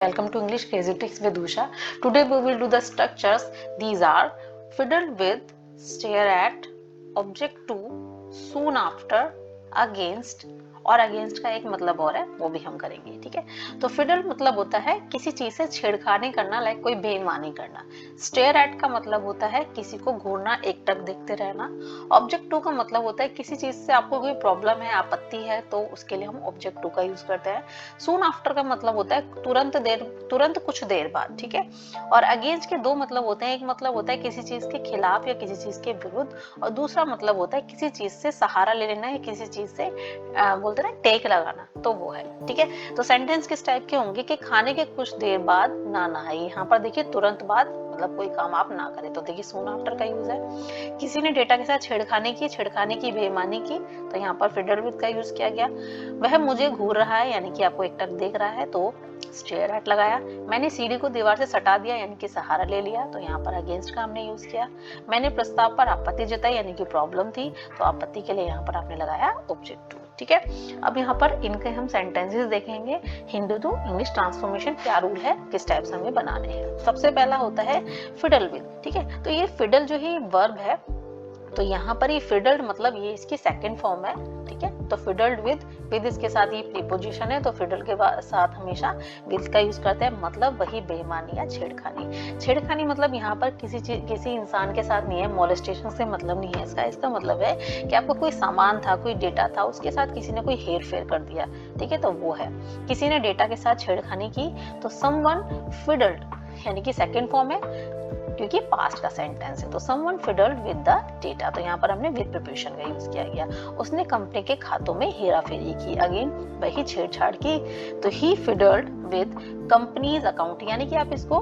Welcome to English Crazy Tricks with Usha. Today we will do the structures. These are fiddle with, stare at, object to, soon after, against और against का एक मतलब और है वो भी हम करेंगे। ठीक है, तो फिडल मतलब होता है किसी चीज से छेड़खानी करना, लाइक कोई बेईमानी करना। स्टेयर एट का मतलब होता है किसी को घूरना, एकटक देखते रहना। ऑब्जेक्ट टू का मतलब होता है किसी चीज से आपको कोई प्रॉब्लम है, आपत्ति है, तो उसके लिए हम ऑब्जेक्ट टू का यूज करते हैं। सून आफ्टर का मतलब होता है तुरंत कुछ देर बाद। ठीक है, और अगेंस्ट के दो मतलब होते हैं। एक मतलब होता है किसी चीज के खिलाफ या किसी चीज के विरुद्ध, और दूसरा मतलब होता है किसी चीज से सहारा ले लेना या किसी चीज से बोलते ना टेक लगाना, तो वो है। ठीक है, तो सेंटेंस किस टाइप के होंगे कि खाने के कुछ देर बाद ना नहाइए। यहाँ पर देखिए तुरंत बाद मतलब कोई काम आप ना करें, तो देखिए सून आफ्टर का यूज है। किसी ने डेटा के साथ छेड़खानी की, बेईमानी की, तो यहाँ पर फिडल विद का यूज किया गया। वह मुझे घूर रहा है यानी कि आपको एकटक देख रहा है, तो स्टेयर एट लगाया। मैंने सीढ़ी को दीवार से सटा दिया यानी कि सहारा ले लिया, तो यहाँ पर अगेंस्ट का हमने यूज किया। मैंने प्रस्ताव पर आपत्ति जताई यानी कि प्रॉब्लम थी, तो आपत्ति के लिए यहाँ पर आपने लगाया ऑब्जेक्ट टू। ठीक है, अब यहाँ पर इनके हम सेंटेंसेस देखेंगे। हिंदी टू इंग्लिश ट्रांसफॉर्मेशन क्या रूल है, किस टाइप से हमें बनाने हैं। सबसे पहला होता है फिडल विद। ठीक है, तो ये फिडल जो है वर्ब है, तो यहाँ पर ये फिडल्ड मतलब ये इसकी सेकंड फॉर्म है। ठीक है, तो फिडल्ड विद इसके साथ ये प्रीपोजिशन है, तो फिडल के साथ हमेशा विद का यूज करते हैं। मतलब वही बेईमानी या छेड़खानी मतलब यहाँ पर किसी इंसान के साथ नहीं है, मोलेस्टेशन से मतलब नहीं है इसका मतलब है कि आपको कोई सामान था, कोई डेटा था, उसके साथ किसी ने कोई हेर फेर कर दिया। ठीक है, तो वो है किसी ने डेटा के साथ छेड़खानी की, तो समवन फिडल्ड यानी कि सेकंड फॉर्म है क्योंकि पास्ट का सेंटेंस है, तो समवन फिडल्ड विद द डेटा, तो यहाँ पर हमने विद प्रिपरेशन का यूज किया गया। उसने कंपनी के खातों में हेराफेरी की, अगेन वही छेड़छाड़ की, तो ही फिडल्ड विद कंपनीज अकाउंट, यानी कि आप इसको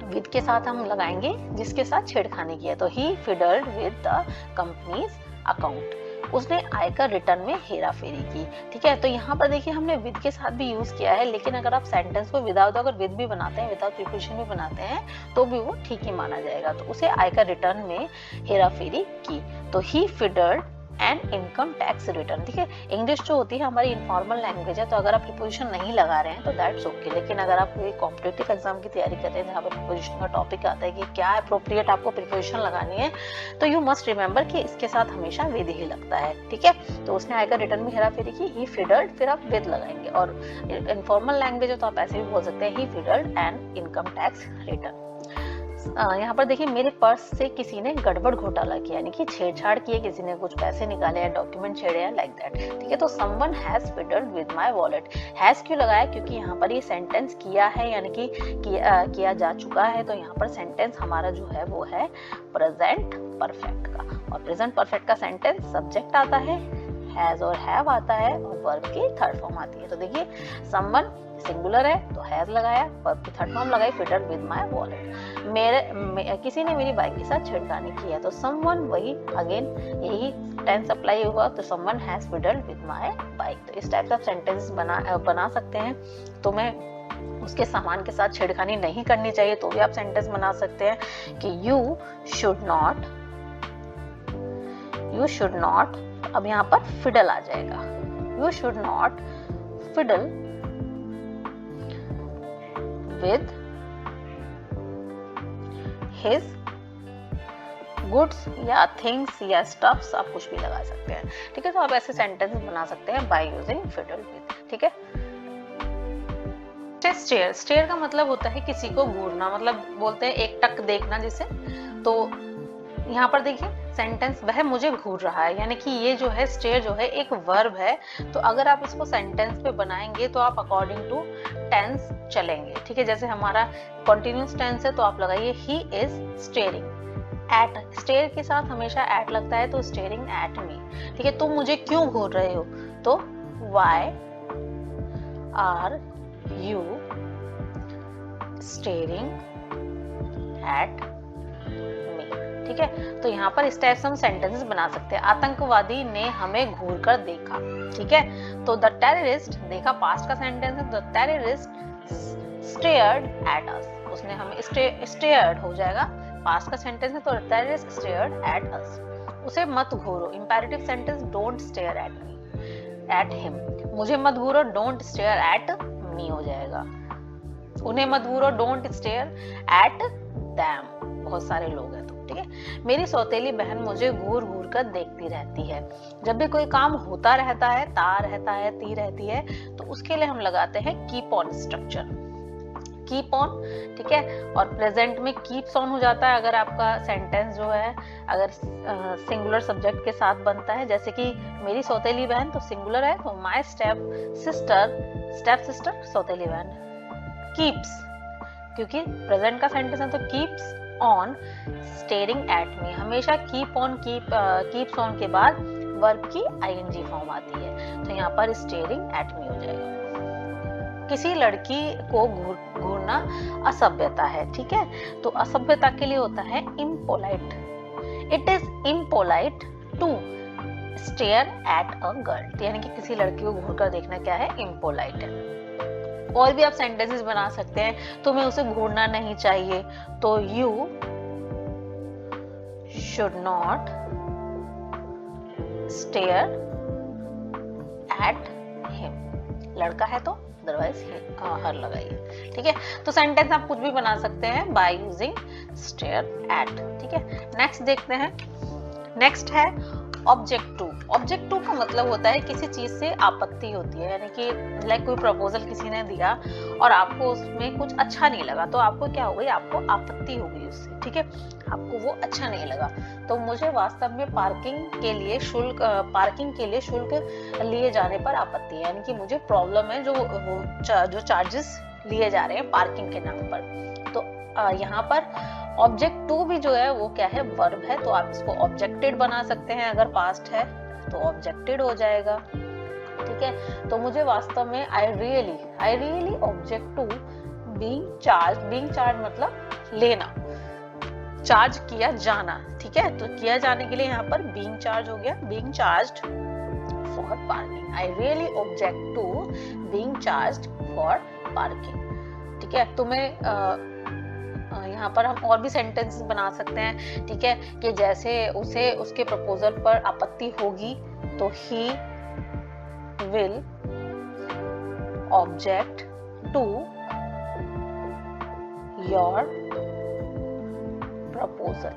विद के साथ हम लगाएंगे जिसके साथ छेड़खानी की है, तो ही फिडल्ड विद द कंपनीज अकाउंट। उसने आयकर रिटर्न में हेराफेरी की। ठीक है, तो यहाँ पर देखिए हमने विद के साथ भी यूज किया है, लेकिन अगर आप सेंटेंस को विदाउट अगर विद भी बनाते हैं, विदाउट प्रीपोजिशन भी बनाते हैं, तो भी वो ठीक ही माना जाएगा। तो उसे आयकर रिटर्न में हेराफेरी की, तो ही फिडल्ड एंड इनकम टैक्स रिटर्न। ठीक है, इंग्लिश जो होती है हमारी इनफॉर्मल लैंग्वेज है, तो अगर आप प्रीपोजिशन नहीं लगा रहे हैं तो दैट्स ओके। लेकिन अगर आप कोई कॉम्पिटिटिव एग्जाम की तैयारी कर रहे हैं जहाँ पर प्रीपोजिशन का टॉपिक आता है कि क्या अप्रोप्रिएट आपको प्रीपोजिशन लगानी है, तो यू मस्ट रिमेंबर कि इसके साथ हमेशा विद ही लगता है। ठीक है, तो उसने आयकर रिटर्न में हेराफेरी की, ही फिडल्ड, फिर आप विद लगाएंगे। और इनफॉर्मल लैंग्वेज है तो आप ऐसे भी बोल सकते हैं ही फिडल्ड एंड इनकम टैक्स रिटर्न। यहाँ पर देखिए मेरे पर्स से किसी ने गड़बड़ घोटाला किया, यानी कि छेड़छाड़ किए, किसी ने कुछ पैसे निकाले या डॉक्यूमेंट छेड़े हैं, लाइक दैट। ठीक है, तो someone has fiddled with my wallet. Has क्यों लगाया, क्योंकि यहाँ पर ये सेंटेंस किया है यानी कि किया जा चुका है, तो यहाँ पर सेंटेंस हमारा जो है वो है प्रेजेंट परफेक्ट का, और प्रेजेंट परफेक्ट का सेंटेंस सब्जेक्ट आता है, हैज और हैव आता है, और वर्ब की थर्ड फॉर्म आती है। तो देखिए समवन सिंगुलर है तो हैज लगाया, वर्ब की थर्ड फॉर्म लगाई फिडल्ड विद माय वॉलेट। किसी ने मेरी बाइक के साथ छेड़खानी की है, तो समवन वही अगेन यही टेंस अप्लाई हुआ, तो someone has fiddled with my bike. तो इस टाइप का सेंटेंस बना सकते हैं। तो मैं उसके सामान के साथ छेड़खानी नहीं करनी चाहिए, तो भी आप सेंटेंस बना सकते हैं कि यू शुड नॉट, अब यहाँ पर फिडल आ जाएगा, you should not fiddle with his goods या थिंग्स या स्टफ्स, आप कुछ भी लगा सकते हैं। ठीक है, तो आप ऐसे सेंटेंस बना सकते हैं बाय यूजिंग फिडल विद। ठीक है, स्टेयर का मतलब होता है किसी को घूरना, मतलब बोलते हैं एक टक देखना जिसे। तो यहाँ पर देखिए सेंटेंस वह मुझे घूर रहा है, यानी कि ये जो है स्टेयर जो है एक वर्ब है, तो अगर आप इसको सेंटेंस पे बनाएंगे तो आप अकॉर्डिंग टू टेंस चलेंगे। ठीक है, जैसे हमारा कंटिन्यूअस टेंस है तो आप लगाइए he is staring at, stare के साथ हमेशा एट लगता है, तो स्टेयरिंग एट मी। ठीक है, तुम मुझे क्यों घूर रहे हो, तो why are you staring at. ठीक है, तो यहाँ पर इस टाइप से हम सेंटेंसेस बना सकते हैं। आतंकवादी ने हमें घूर कर देखा। ठीक है, तो द टेररिस्ट, देखा पास्ट का सेंटेंस है, द टेररिस्ट स्टेयर्ड एट अस, उसने हमें स्टेयर्ड हो जाएगा, पास्ट का सेंटेंस है, तो the terrorist stared at us. उसे मत घूरो, imperative sentence, don't stare at me at him, मुझे मत घूरो, डोंट स्टेयर एट मी हो जाएगा। उन्हें मत घूरो, डोंट स्टेयर एट देम, बहुत सारे लोग हैं तो, ठीक है। मेरी सौतेली बहन मुझे घूर घूर कर देखती रहती है। जब भी कोई काम होता रहता है, ता रहता है, ती रहती है, तो उसके लिए हम लगाते हैं keep on structure, keep on, ठीक है। और प्रेजेंट में कीप्स ऑन हो जाता है अगर आपका सेंटेंस जो है अगर सिंगुलर सब्जेक्ट के साथ बनता है, जैसे कि मेरी सौतेली बहन तो सिंगुलर है, तो माय स्टेप सिस्टर सौतेली बहन, कीप्स क्योंकि प्रेजेंट का सेंटेंस है तो keeps on staring at me, हमेशा कीप्स ऑन के बाद वर्ब की आईएनजी फॉर्म आती है, तो यहाँ पर स्टेरिंग एट मी हो जाएगा। किसी लड़की को घूरना असभ्यता है, ठीक है, तो असभ्यता के लिए होता है impolite. It is impolite to stare at a girl, यानी कि किसी लड़की को घूर कर देखना क्या है, इम्पोलाइट है। और भी आप सेंटेंसेस बना सकते हैं, तुम्हें उसे घूरना नहीं चाहिए, तो you should not stare at him, लड़का है तो अदरवाइज हर लगाइए, ठीक है। तो सेंटेंस आप कुछ भी बना सकते हैं बाय यूजिंग स्टेयर एट, ठीक है। नेक्स्ट देखते हैं, नेक्स्ट है ऑब्जेक्ट टू। ऑब्जेक्ट टू का मतलब होता है किसी चीज से आपत्ति होती है, यानी कि लाइक कोई प्रपोजल किसी ने दिया और आपको उसमें कुछ अच्छा नहीं लगा, तो आपको क्या हो गई, आपको आपत्ति हो गई उससे, ठीक है, आपको वो अच्छा नहीं लगा। तो मुझे वास्तव में पार्किंग के लिए शुल्क लिए जाने पर आपत्ति है, यानी कि मुझे प्रॉब्लम है जो चार्जेस लिए जा रहे हैं पार्किंग के नाम पर। तो यहाँ पर ऑब्जेक्ट टू भी जो है वो क्या है, वर्ब है, तो आप इसको ऑब्जेक्टेड बना सकते हैं, अगर पास्ट है तो ऑब्जेक्टेड हो जाएगा, ठीक है। तो मुझे वास्तव में I really object to being charge मतलब लेना, चार्ज किया जाना, ठीक है। तो किया जाने के लिए यहाँ पर बीइंग चार्ज हो गया, being charged for parking. I really object to being charged for parking, ठीक है। तो मैं यहाँ पर हम और भी सेंटेंसेस बना सकते हैं, ठीक है, कि जैसे उसे उसके प्रपोजल पर आपत्ति होगी तो he will object to your proposal,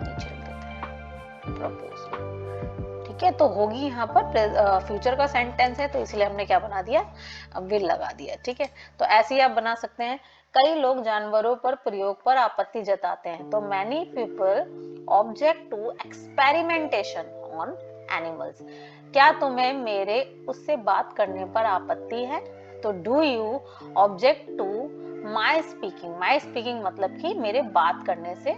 नीचे लिख देते हैं प्रपोजल, ठीक है। तो होगी यहाँ पर फ्यूचर का सेंटेंस है तो इसलिए हमने क्या बना दिया, विल लगा दिया, ठीक है। तो ऐसे ही आप बना सकते हैं। कई लोग जानवरों पर प्रयोग पर आपत्ति जताते हैं, तो many people object to experimentation on animals. क्या तुम्हें मेरे उससे बात करने पर आपत्ति है, तो do you object to my speaking मतलब कि मेरे बात करने से,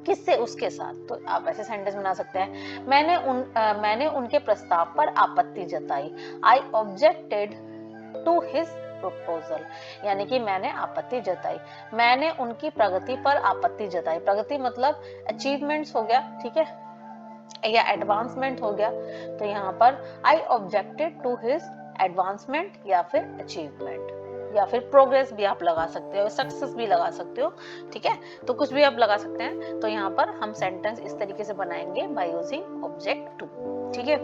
किससे, उसके साथ। तो आप ऐसे सेंटेंस बना सकते हैं, मैंने उनके प्रस्ताव पर आपत्ति जताई, आई ऑब्जेक्टेड टू हिज प्रपोजल, यानी कि मैंने आपत्ति जताई। मैंने उनकी प्रगति पर आपत्ति जताई, प्रगति मतलब अचीवमेंट्स हो गया, ठीक है, या एडवांसमेंट हो गया, तो यहाँ पर आई ऑब्जेक्टेड टू हिज एडवांसमेंट या फिर अचीवमेंट, या फिर प्रोग्रेस भी आप लगा सकते हो, सक्सेस भी लगा सकते हो, ठीक है। तो कुछ भी आप लगा सकते हैं। तो यहाँ पर हम सेंटेंस इस तरीके से बनाएंगे बाय यूजिंग ऑब्जेक्ट टू, ठीक है।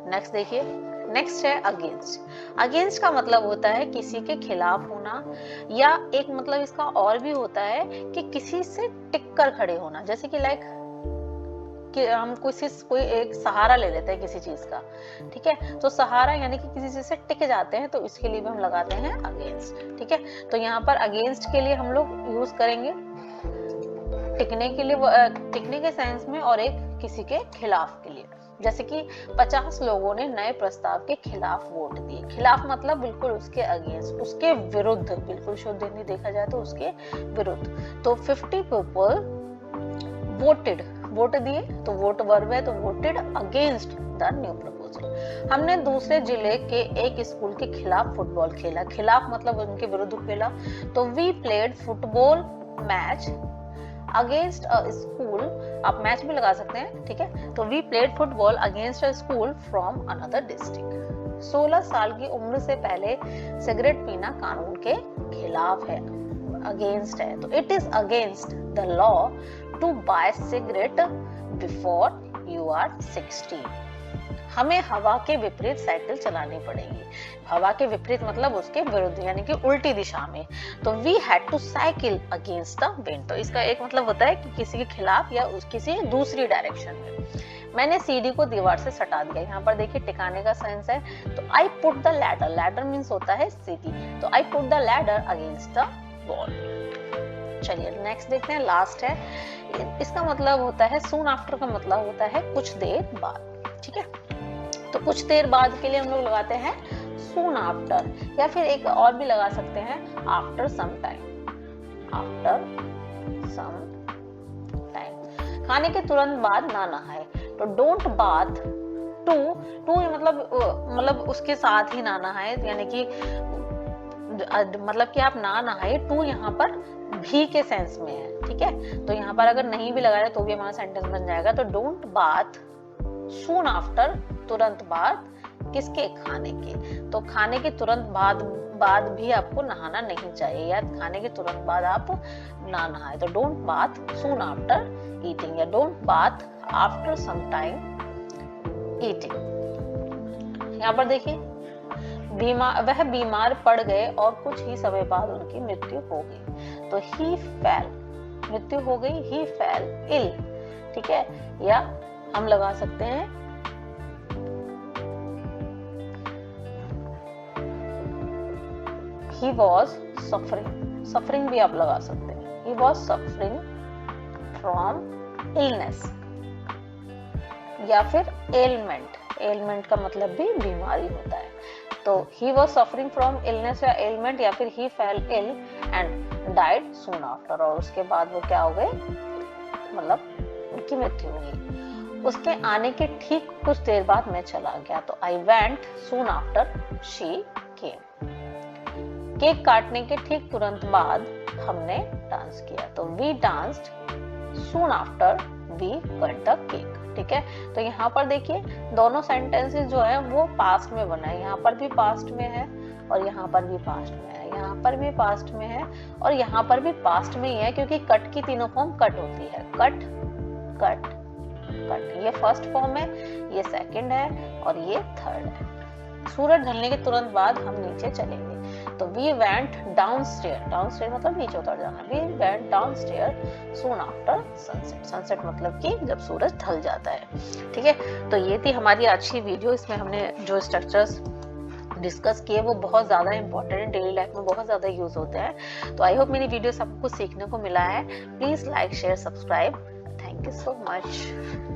नेक्स्ट देखिए, नेक्स्ट है अगेंस्ट। अगेंस्ट का मतलब होता है किसी के खिलाफ होना, या एक मतलब इसका और भी होता है कि किसी से टिक कर खड़े होना, जैसे कि लाइक कि हम कोई एक सहारा ले लेते हैं किसी चीज का, ठीक है, तो सहारा यानी कि किसी चीज से टिक जाते हैं, तो इसके लिए भी हम लगाते हैं अगेंस्ट, ठीक है। तो यहाँ पर अगेंस्ट के लिए हम लोग यूज करेंगे टिकने के लिए, टिकने के सेंस में, और एक किसी के खिलाफ के लिए, जैसे कि 50 लोगों ने नए प्रस्ताव के खिलाफ वोट दिए। खिलाफ मतलब बिल्कुल उसके अगेंस्ट, उसके विरुद्ध, बिल्कुल शुद्ध हिंदी देखा जाए तो उसके विरुद्ध। तो 50 पीपल वोटेड, वोट दिए, तो वोट वर्ब है, तो voted against the new proposal. हमने दूसरे जिले के एक स्कूल के खिलाफ फुटबॉल खेला, खिलाफ मतलब उनके विरुद्ध खेला, तो we played football match against a school, आप मैच भी लगा सकते हैं, ठीक है। तो we played football against a school from another district. 16 साल की उम्र से पहले सिगरेट पीना कानून के खिलाफ है, अगेंस्ट है, तो it is against the law to buy cigarette before you are 16। हमें हवा के विपरीत साइकिल चलानी पड़ेगी। हवा के विपरीत मतलब उसके विरुद्ध, यानी कि उल्टी दिशा में। तो we had to cycle against the wind. तो इसका एक मतलब होता है कि किसी के खिलाफ या किसी दूसरी डायरेक्शन में। मैंने सीढ़ी को दीवार से सटा दिया। यहाँ पर देखिए टिकाने का सेंस है। तो I put the ladder, ladder means होता है सीढ़ी, तो I put the ladder against the wall. चलिए नेक्स्ट देखते हैं, लास्ट है। इसका मतलब होता है सून आफ्टर का मतलब होता है कुछ देर बाद। ठीक है, तो कुछ देर बाद के लिए हम लोग लगाते हैं सून आफ्टर, या फिर एक और भी लगा सकते हैं after some time, after some time. खाने के तुरंत बाद ना नहाए, तो डोंट बाथ टू मतलब उसके साथ ही ना नहाए, यानी कि मतलब कि आप ना नहाए। टू यहाँ पर भी के सेंस में है। ठीक है, तो यहाँ पर अगर नहीं भी लगाया तो भी हमारा सेंटेंस बन जाएगा। तो डोंट बाथ सून आफ्टर, तुरंत बाद किसके, खाने के। तो खाने के तुरंत बाद भी आपको नहाना नहीं चाहिए, या खाने के तुरंत बाद आप ना नहाए। तो don't bath soon after eating, या don't bath after some time eating. यहाँ पर देखिए वह बीमार पड़ गए और कुछ ही समय बाद उनकी मृत्यु हो गई। तो ही फेल, मृत्यु हो गई, ही फेल इल। ठीक है, या हम लगा सकते हैं he was suffering, suffering भी आप लगा सकते हैं। he was suffering from illness, या फिर ailment, ailment का मतलब भी बीमारी होता है। तो he was suffering from illness या ailment, या फिर he fell ill and died soon after, और उसके बाद वो क्या हो गए, मतलब उनकी मृत्यु हो गई। उसके आने के ठीक कुछ देर बाद मैं चला गया। तो I went soon after she came। Cake काटने के ठीक तुरंत बाद हमने डांस किया। तो we danced soon after we cut the cake। ठीक है, तो यहाँ पर देखिए दोनों सेंटेंसेस जो है वो पास्ट में बना है। यहाँ पर भी पास्ट में है और यहाँ पर भी पास्ट में है, यहाँ पर भी पास्ट में है और यहाँ पर भी पास्ट में ही है, क्योंकि कट की तीनों फॉर्म कट होती है। कट कट कट, ये फर्स्ट फॉर्म है, ये सेकंड है और ये थर्ड है। सूरज ढलने के तुरंत बाद हम नीचे चलेंगे। तो we went downstairs, downstairs मतलब नीचे उतर जाना। we went downstairs soon after sunset, sunset मतलब कि जब सूरज ढल जाता है। ठीक है, तो ये थी हमारी आज की वीडियो। इसमें हमने जो स्ट्रक्चर्स डिस्कस किए वो बहुत ज़्यादा इंपॉर्टेंट है, डेली लाइफ में बहुत ज़्यादा यूज होते हैं। तो आई होप मेरी वीडियो सबको सीखने को मिला है। Please like share subscribe. Thank you so much.